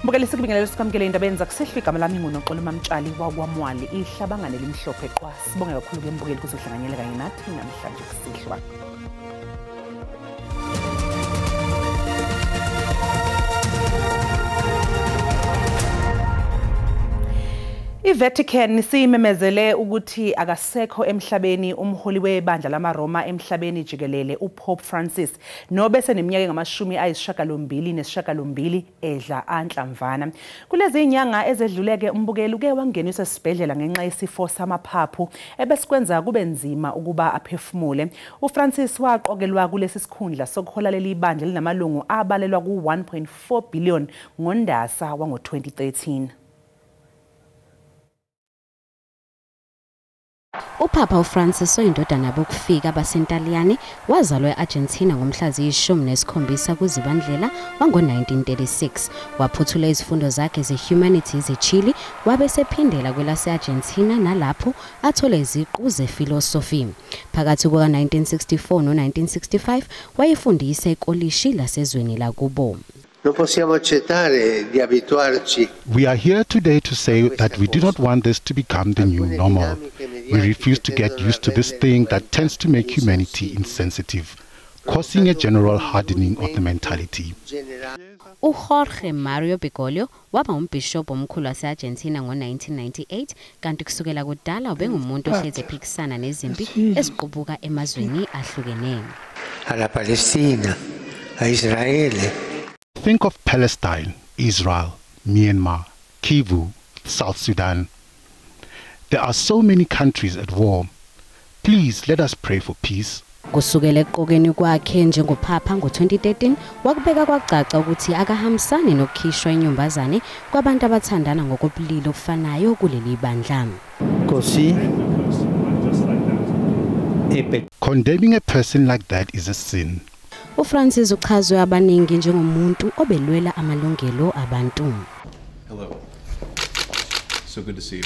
Mbukeli sikubingelele sikwamukele indabeni zakusihlwa igama lami nguNoxolo Mamtshali wakwaMwali ihlabangane limhlophe qwa. Sibonge kakhulu ke mbukeli kuzohlanganyela kanye nathi namhlanje kusihlwa. iVatican siyimemezele ukuthi akasekho emhlabeni umholi webandla lamaRoma emhlabeni jikelele uPope Francis nobese neminyaka ngamashumi edla anhlamvana. Kulezi inyanga ezedluleke umbukeli uke wangeniswa esibhedlela ngenxa yesifo samaphaphu ebesikwenza kube nzima ukuba aphefumule. uFrancis waqokelwa kulesi sikhundla sokuhola leli bandla linamalungu abalelwa ku-1.4 billion ngoNdasa wango-2013. uPapa uFrancis oyindodana bokufika abasentaliyane wazalwa eArgentina ngomhla ziyi-17 kuZibandlela wango-1936. Waphuthula izifundo zakhe ze-humanities eChile wabe sephindela kwelase-Argentina nalapho athola iziqu zefilosofi. Phakathi kuka-1964 no-1965 wayefundisa ekolishi lasezweni lakubo. We are here today to say that we do not want this to become the new normal. We refuse to get used to this thing that tends to make humanity insensitive, causing a general hardening of the mentality. Jorge Mario Bergoglio waba umbishop omkhulu wase-Argentina ngo-1998 kanti kusukela kudala ubengumuntu ohlezi ephikisana nezimpi eziqubuka emazweni ahlukeneyo. A Palestina, a Israel. Think of Palestine, Israel, Myanmar, Kivu, South Sudan. There are so many countries at war. Please let us pray for peace. Kusukela eqokeni kwakhe njengopapa ngo-2013 wakubeka kwacaca ukuthi akahambisani nokukhishwa inyumbazane kwabantu abathandana ngokobulili obufanayo kuleli bandla. Condemning a person like that is a sin. uFrancis uchazwe abaningi njengomuntu obelwela amalungelo abantu. Hello. So good to see you.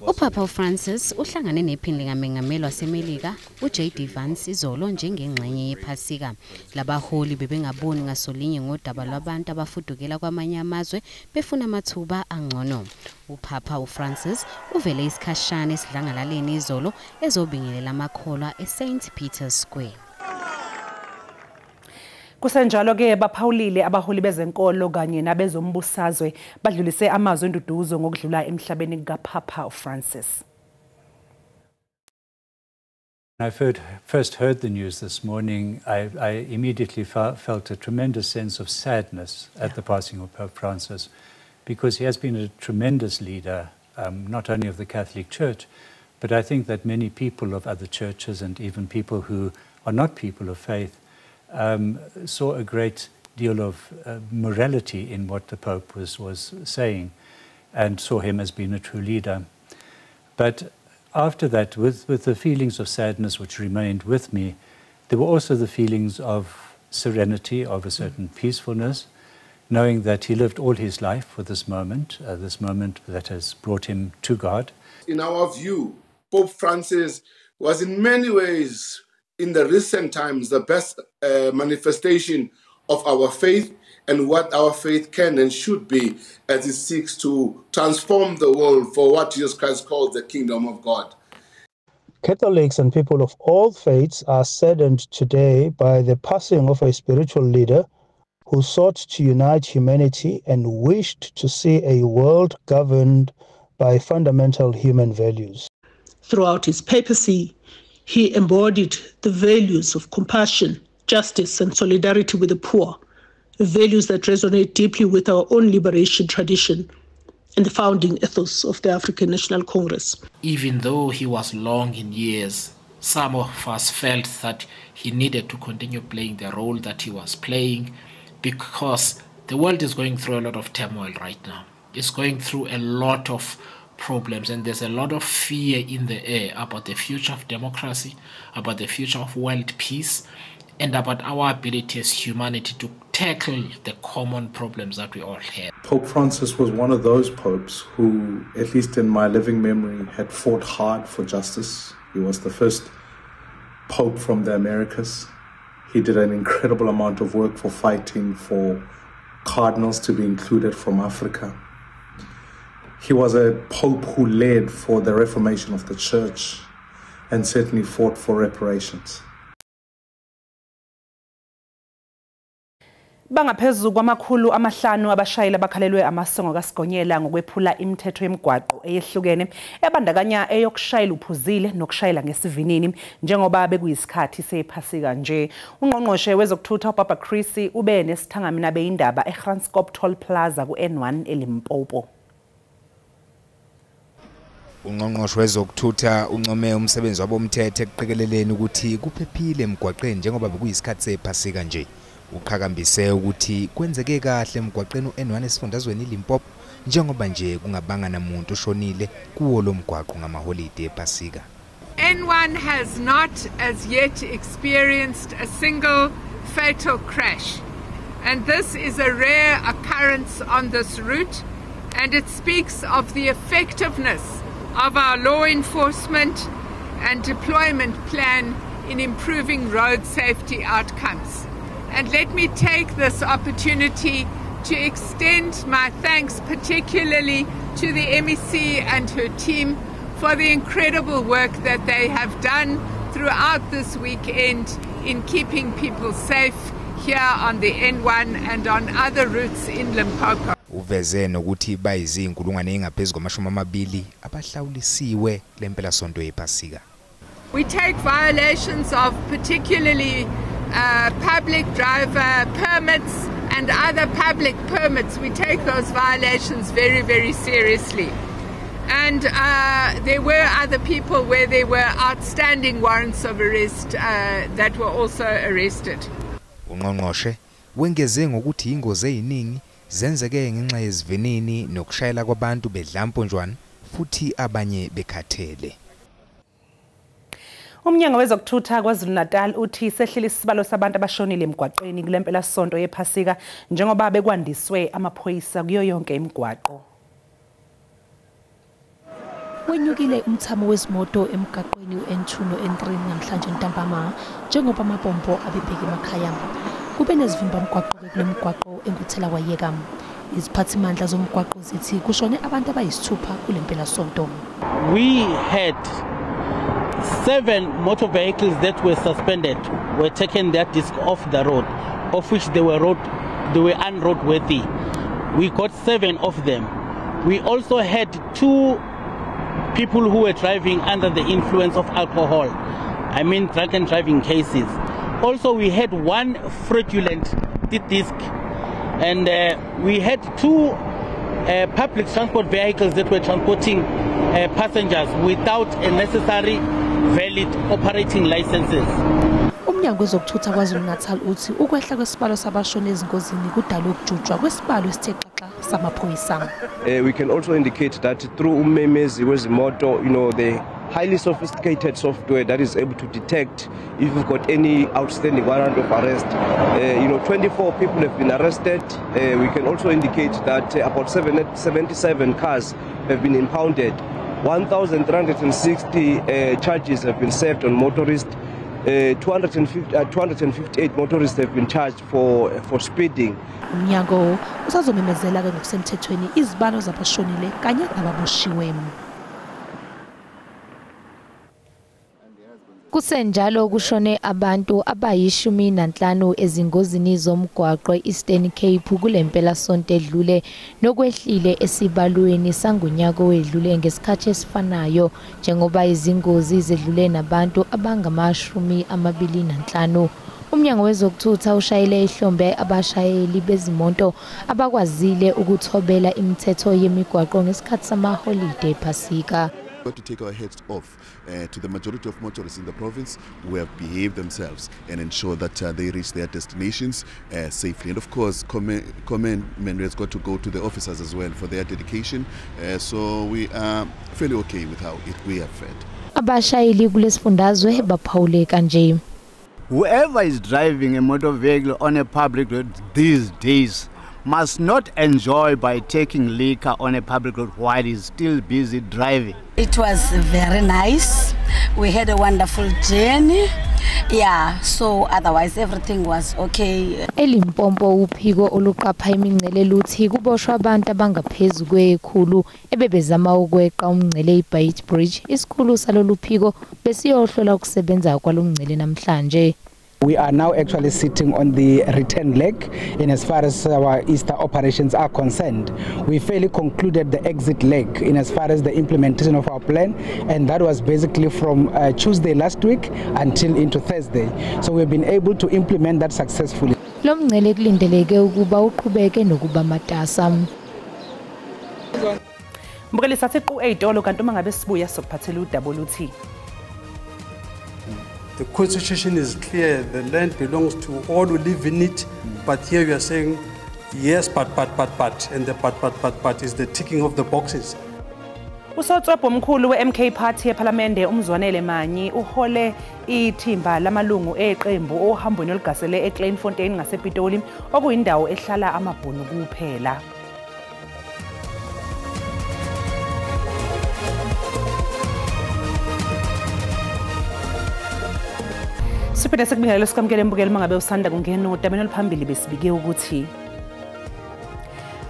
uPapa uFrancis uhlangane nephini likamengameli waseMelika uJD Vance izolo njengengxenye yephasika. Labaholi bebengaboni ngasolinye ngodaba lwabantu abafudukela kwamanye amazwe befuna amathuba angcono. uPapa uFrancis uvele isikhashana esidlangalaleni izolo ezobingelela amakholwa eSt Peter's Square. Kusenjalo ke baphawulile abaholi bezenkolo kanye nabezombusazwe badlulise amazwi enduduzo ngokudlula emhlabeni kaPapa uFrancis. When I first heard the news this morning, I immediately felt a tremendous sense of sadness at the passing of Pope Francis, because he has been a tremendous leader, not only of the Catholic Church, but I think that many people of other churches and even people who are not people of faith saw a great deal of morality in what the Pope was saying and saw him as being a true leader. But after that, with the feelings of sadness which remained with me, there were also the feelings of serenity, of a certain peacefulness, knowing that he lived all his life for this moment that has brought him to God. In our view, Pope Francis was in many ways, in the recent times, the best manifestation of our faith and what our faith can and should be as it seeks to transform the world for what Jesus Christ called the kingdom of God. Catholics and people of all faiths are saddened today by the passing of a spiritual leader who sought to unite humanity and wished to see a world governed by fundamental human values. Throughout his papacy, he embodied the values of compassion, justice, and solidarity with the poor, values that resonate deeply with our own liberation tradition and the founding ethos of the African National Congress. Even though he was long in years, some of us felt that he needed to continue playing the role that he was playing, because the world is going through a lot of turmoil right now. It's going through a lot of problems, and there's a lot of fear in the air about the future of democracy, about the future of world peace, and about our ability as humanity to tackle the common problems that we all have. Pope Francis was one of those popes who, at least in my living memory, had fought hard for justice. He was the first pope from the Americas. He did an incredible amount of work for fighting for cardinals to be included from Africa. He was a pope who led for the reformation of the church and certainly fought for reparations. Bangaphezu kwamakhulu amahlanu abashayeli abakhalelwe amasongo kaSigonyela ngokwephula imithetho yemigwaqo eyehlukene ebandakanya eyokushayela uphuzile nokushayela ngesivinini njengoba bekuyisikhathi sephasika nje. Ungqongqoshe wezokuthutha uBaba Chris ube nesithangamina beindaba eGranskop Toll Plaza ku-N1 eLimpopo. Ungqongqoshe wezokuthutha uncome umsebenzi wabomthetho ekuqikeleleni ukuthi kuphephile emgwaqeni njengoba bekuyisikhathi sephasika nje. Uqhakambise ukuthi kwenzeke kahle emgwaqeni u-N1 esifundazweni iLimpopo njengoba nje kungabanga namuntu oshonile kuwo lo mgwaqo ngamaholide ephasika. N1 has not as yet experienced a single fatal crash, and this is a rare occurrence on this route, and it speaks of the effectiveness of our law enforcement and deployment plan in improving road safety outcomes. And let me take this opportunity to extend my thanks particularly to the MEC and her team for the incredible work that they have done throughout this weekend in keeping people safe here on the N1 and on other routes in Limpopo. Uveze nokuthi bayizinkulungwane engaphezulu kwama-20 abahlawulisiwe lempelasonto yephasika. We take violations of particularly public driver permits and other public permits. We take those violations very, very seriously. And there were other people where there were outstanding warrants of arrest that were also arrested. Ungqongqoshe wengeze ngokuthi ingozi eziningi zenzeke ngenxa yezivinini nokushayela kwabantu bedlamponjwana futhi abanye bekhathele. Umnyango wezokuthutha KwaZulu-Natal uthi sehlile isibalo sabantu abashonile emgwaqeni kulempela sonto yephasika njengoba bekwandiswe amaphoyisa kuyo yonke imigwaqo. Wenyukile umthamo wezimoto emgaqweni u-N2 no-N3 namhlanje ntambama njengoba amapompo abebheke emakhaya. Kube nezivimba mgwaqo kulemigwaqo enguthela kwayeka. Iziphathimandla zomgwaqo zithi kushone abantu abayisithupha kulempela sonto. We had 7 motor vehicles that were suspended were taken their disc off the road, of which they were unroadworthy. We got 7 of them. We also had 2 people who were driving under the influence of alcohol. I mean drunken driving cases. Also we had 1 fraudulent disc, and we had 2 public transport vehicles that were transporting passengers without a necessary valid operating licenses. Umnyango wezokuthutha KwaZulu-Natal uthi ukwehla kwesibalo sabashona ezingozini kudala ukujujwa kwesibalo esithexaxa samaphoyisa. We can also indicate that through umemezi wezimoto, the highly sophisticated software that is able to detect if you've got any outstanding warrant of arrest. 24 people have been arrested. We can also indicate that about 77 cars have been impounded. 1,360 charges have been served on motorists. 258 motorists have been charged for speeding. Umnyango usazomemezela ke ngokusemthethweni izibalo zabashonile kanye nababoshiwe. Kusenjalo kushone abantu abayi15 ezingozini zomgwaqo eEastern Cape kulempela sonto edlule nokwehlile esibalweni sangunyaka wedlule ngesikhathi esifanayo njengoba izingozi zedlule nabantu abangama25. Umnyango wezokuthutha ushayile ihlombe abashayeli bezimoto abakwazile ukuthobela imithetho yemigwaqo ngesikhathi samaholide ephasika. We have to take our heads off to the majority of motorists in the province who have behaved themselves and ensure that they reach their destinations safely. And of course, commendation has got to go to the officers as well for their dedication. So we are fairly okay with how we have fared. Abashayeli kulesifundazwe baphawuleka nje. Whoever is driving a motor vehicle on a public road these days must not enjoy by taking liquor on a public road while he's still busy driving. It was very nice. We had a wonderful journey Yeah, so otherwise everything was okay. eLimpopo uphiko oluqapha imingcele luthi kuboshwa abantu abangaphezulu kwekhulu ebebezama ukweqa umngcele iBeit Bridge. Isikhulu salolu phiko besiyohlola ukusebenza kwalomngcele namhlanje. We are now actually sitting on the return leg in as far as our Easter operations are concerned. We fairly concluded the exit leg in as far as the implementation of our plan, and that was basically from Tuesday last week until into Thursday. So we've been able to implement that successfully. Lo mngcele kulindeleke ukuba uqhubeke nokuba matasa. Mbukeli sathi qu eyitolo kanti uma ngabe sibuya sokuphathela uWT. The constitution is clear, the land belongs to all who live in it, but here we are saying yes, but, and the but is the ticking of the boxes. Usotswebhu omkhulu we-MK Party ePhalamende uMzwanele Manyi uhole ithimba lamalungu eqembu ohambweni olugasele eKleinfontein ngasePitoli okuyindawo ehlala amabhunu kuphela. Siphinde sikubingelele sikwamukele mbukeli mangabe usanda kungena udabeni oluphambili besibike ukuthi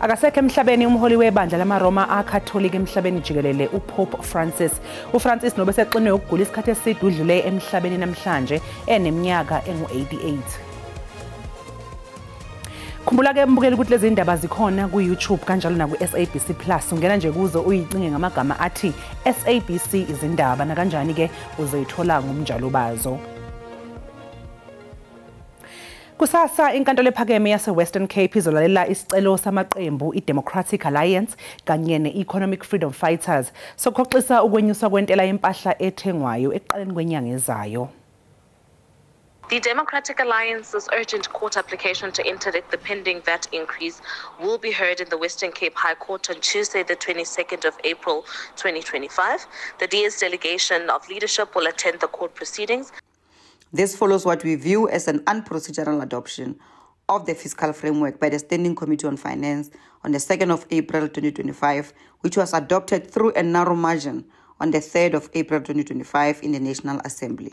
akasekho emhlabeni umholi webandla lamaRoma akatholika emhlabeni jikelele uPope Francis. uFrancis nobe sexinwe ukugula isikhathi eside udlule emhlabeni namhlanje eneminyaka engu-88. Khumbula ke mbukeli ukuthi lezi ndaba zikhona ku-YouTube kanjalo na ku-SABC Plus. Ungena nje kuzo uyicinge ngamagama athi SABC izindaba na kanjani ke uzoyithola ngomnjalo bazo. Kusasa inkantolo ephakeme yase-Western Cape izolalela isicelo samaqembu i-Democratic Alliance kanye ne-Economic Freedom Fighters sokhoxisa ukwenyuswa kwentela yempahla ethengwayo ekuqaleni kwenyanga ezayo. The Democratic Alliance's urgent court application to interdict the pending VAT increase will be heard in the Western Cape High Court on Tuesday, the 22nd of April 2025. The DS delegation of leadership will attend the court proceedings. This follows what we view as an unprocedural adoption of the fiscal framework by the Standing Committee on Finance on the 2nd of April 2025, which was adopted through a narrow margin on the 3rd of April 2025 in the National Assembly.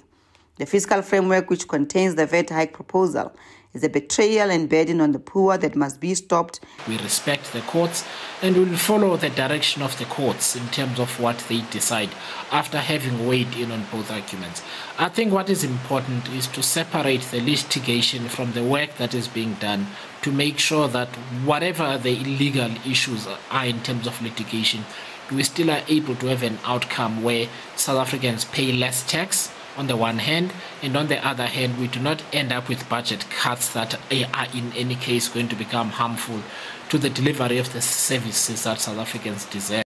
The fiscal framework, which contains the VAT hike proposal, is a betrayal and burden on the poor that must be stopped. We respect the courts and we will follow the direction of the courts in terms of what they decide after having weighed in on both arguments. I think what is important is to separate the litigation from the work that is being done to make sure that whatever the illegal issues are in terms of litigation, we still are able to have an outcome where South Africans pay less tax on the one hand, and on the other hand, we do not end up with budget cuts that are in any case going to become harmful to the delivery of the services that South Africans deserve.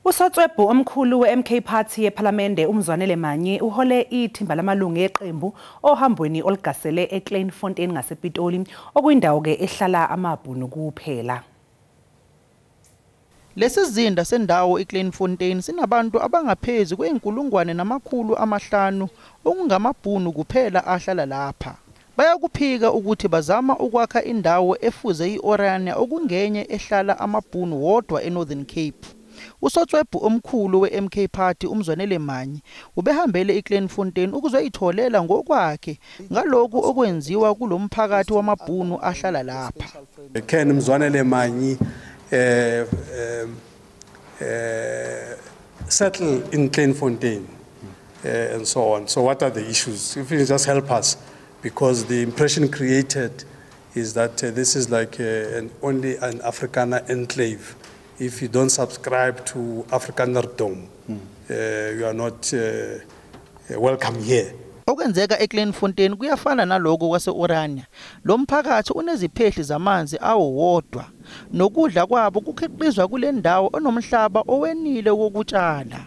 Usotswebhu omkhulu we-MK Party ePhalamende uMzwanele Manyi uhole ithimba lamalungu eqembu ohambweni olugasele eKleinfontein ngasePitoli okuyindawo ke ehlala amabhunu kuphela. Lesizinda sendawo eKleinfontein sinabantu abangaphezulu kwe-5,500 okungamabhunu kuphela ahlala lapha. Bayakuphika ukuthi bazama ukwakha indawo efuze i-Orania okungenye ehlala amabhunu wodwa eNorthern Cape. Usotswebhu omkhulu we-MK Party uMzwanele Manyi ubehambele eKleinfontein ukuzoyitholela ngokwakhe ngalokho okwenziwa kulomphakathi wamabhunu ahlala lapha. Ken Mzwanele Manyi settle in Kleinfontein and so on. So what are the issues? If you just help us, because the impression created is that this is like only an Afrikaner enclave. If you don't subscribe to Afrikanerdom, you are not welcome here. Okwenzeka eKleinfontein kuyafana naloko kwase-Orania. Lo mphakathi uneziphehli zamanzi awodwa. Nokudla kwabo kukhiqizwa kule ndawo onomhlaba owenile wokutshala.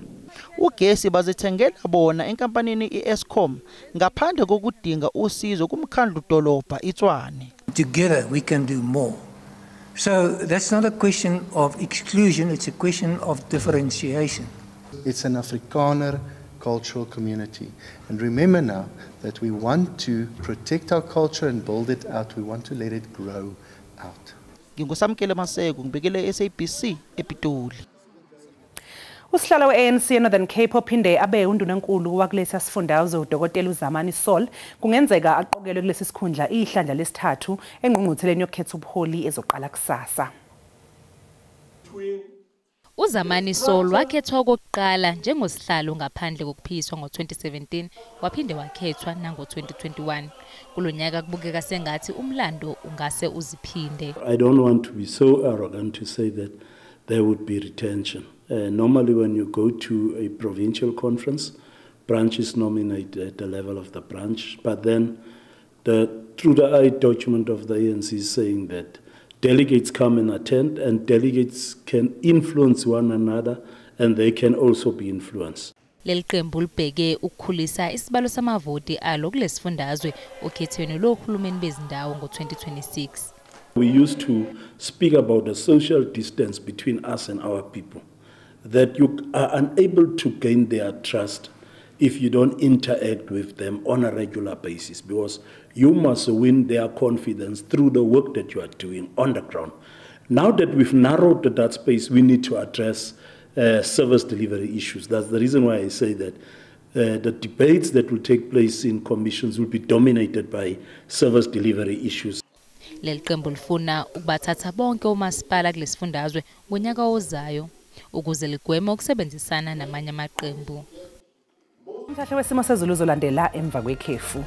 Ugesi bazithengela bona enkampanini iEskom ngaphandle kokudinga usizo kumkhandlu dolobha iTshwane. Together we can do more. So that's not a question of exclusion, it's a question of differentiation. It's an Afrikaner cultural community. And remember now that we want to protect our culture and build it out. We want to let it grow out. Ngingusamkele Maseko ngibekele SABC ePitoli. Usihlalo we-ANC eNorthern Cape ophinde abe undunankulu wakulesi sifundazwe uDokotela uZamani Sol kungenzeka aqokelwe kulesi sikhundla ihlandla lesithathu engqungqutheleni yokukhetha ubuholi ezoqala kusasa. uZamani Sol wakhethwa okokuqala njengosihlalo ngaphandle kokuphiswa ngo-2017 waphinde wakhethwa nango-2021. Kulonyaka kubukeka sengathi umlando ungase uziphinde. I don't want to be so arrogant to say that there would be retention. Normally when you go to a provincial conference, branches nominate at the level of the branch, but then through the eye document of the ANC is saying that delegates come and attend, and delegates can influence one another, and they can also be influenced. Leli qembu libheke ukukhulisa isibalo samavoti alo kulesifundazwe okhethweni lohulumeni bezindawo ngo-2026. We used to speak about the social distance between us and our people, that you are unable to gain their trust if you don't interact with them on a regular basis, because you must win their confidence through the work that you are doing on the ground. Now that we've narrowed that space, we need to address service delivery issues. That's the reason why I say that the debates that will take place in commissions will be dominated by service delivery issues. Leli qembu lifuna ukubathatha bonke omasipala kulesifundazwe ngonyaka ozayo ukuze ligweme ukusebenzisana namanye amaqembu. Umhlahlo wesimo sezulu uzolandela emva kwekhefu.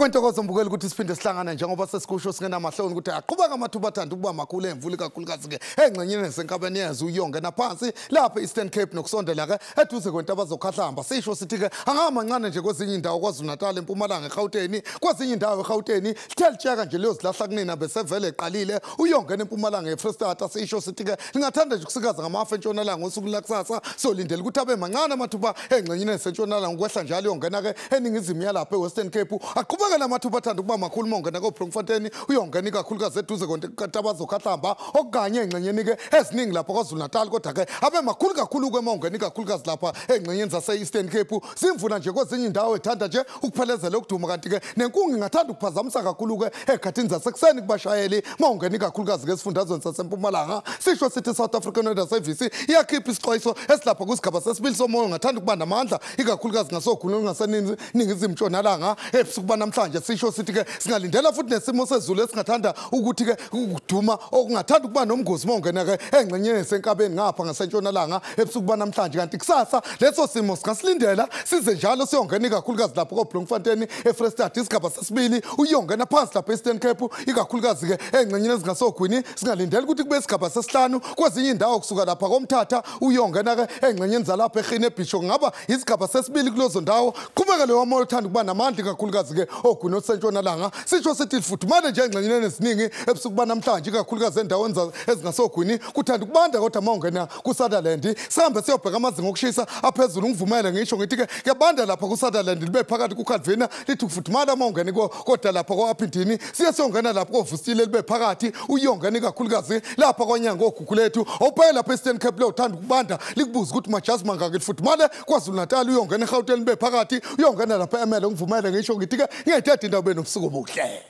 Kwentokozo mbukeli ukuthi siphinde sihlangana njengoba sesikusho singena mahloni ukuthi aqhubeka amathuba athanda ukuba makhulu emvula kakhulukazi ke engcenyeni esenkabeni yezwe uyonge naphansi lapha eEastern Cape nokusondela ke eduze kwentaba zokhahlamba sisho sithi ke angamancane nje kwezinye indawo KwaZulu-Natal eMpumalanga eGauteng kwezinye indawo eGauteng lithelitsheka nje leyo zilahla kunina besevele eqalile uyonge eMpumalanga eFreystata sisho sithi ke lingathanda nje ukusikaza ngamafa entshonalanga ngosuku lakusasa solindela ukuthi abe mancane amathuba engcenyeni esentshonalanga ukwehla njalo yongena ke eningizimu yalapha eWestern Cape aqhubeka lamathuba athanda ukuba makhulu mongena koBloemfontein uyongena kakhulukazi eduze kwentaba zokhahlamba okanye engcenyeni ke eziningi lapha KwaZulu-Natal kodwa ke abe makhulu kakhulu kwemongena kakhulukazi lapha engcenyeni zase-Eastern Cape simvuna nje kwezinye indawo ethanda nje ukuphelezela okuduma kanti ke nenkungu ingathanda ukuphazamisa kakhulu ke ekhathini zasekuseni kubashayeli mongena kakhulukazi ke esifundazweni saseMpumalanga sisho sithi South African Weather Service iyakhipha isixwayiso esilapha kusigaba sesibili somoya ngathanda ukuba namandla ikakhulukazi ngasokhulu ngaseningizimu ntshonalanga ebusuku namhlanje sisho sithi ke singalindela futhi nesimo sezulu esingathanda ukuthi ke ukuduma okungathanda ukuba nomgozi mongena ke engcenyeni senkabeni ngapha ngasentshonalanga ebusuku namhlanje kanti kusasa leso simo singasilindela size njalo siyongena kakhulukazi lapha koBloemfontein eFreystata isigaba sesibili uyongena phansi lapha eEastern Cape ikakhulukazi ke engcenyeni ezingasogwini singalindela ukuthi kube isigaba sesihlanu kwezinye indawo kusuka lapha koMthatha uyongena ke engcenyeni zalapha eGhini eBhisho ngaba isigaba sesibili kulozo ndawo qhubeka leyo moya othanda ukuba namandla kakhulukazi ke ogwini osentshonalanga sisho sithi lifudumale nje engcenyeni eziningi ebusuku namhlanje kakhulukazi endaweni ezingasogwini kuthanda ukubanda kodwa mawungena kuSutherland sihambe siyobheka amazinga okushisa aphezulu ngivumele ngisho ngithi ke kuyabanda lapha kuSutherland libe phakathi kuCalvina lithi kufudumala mawungena kodwa lapha kwaPhindini siyongena lapha koVustile libe phakathi uyongena kakhulukazi lapha kwaNyanga ogugulethu ophela lapha eEastern Cape lo uthanda ukubanda likubuza ukuthi majazi mangaka lifudumale KwaZulu-Natal uyongena eGauteng libe phakathi uyongena lapha eMele ngivumele ngisho ngithi ke ngiyayithatha indaba benobusuku obuhle.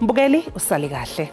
Mbukeli usale kahle.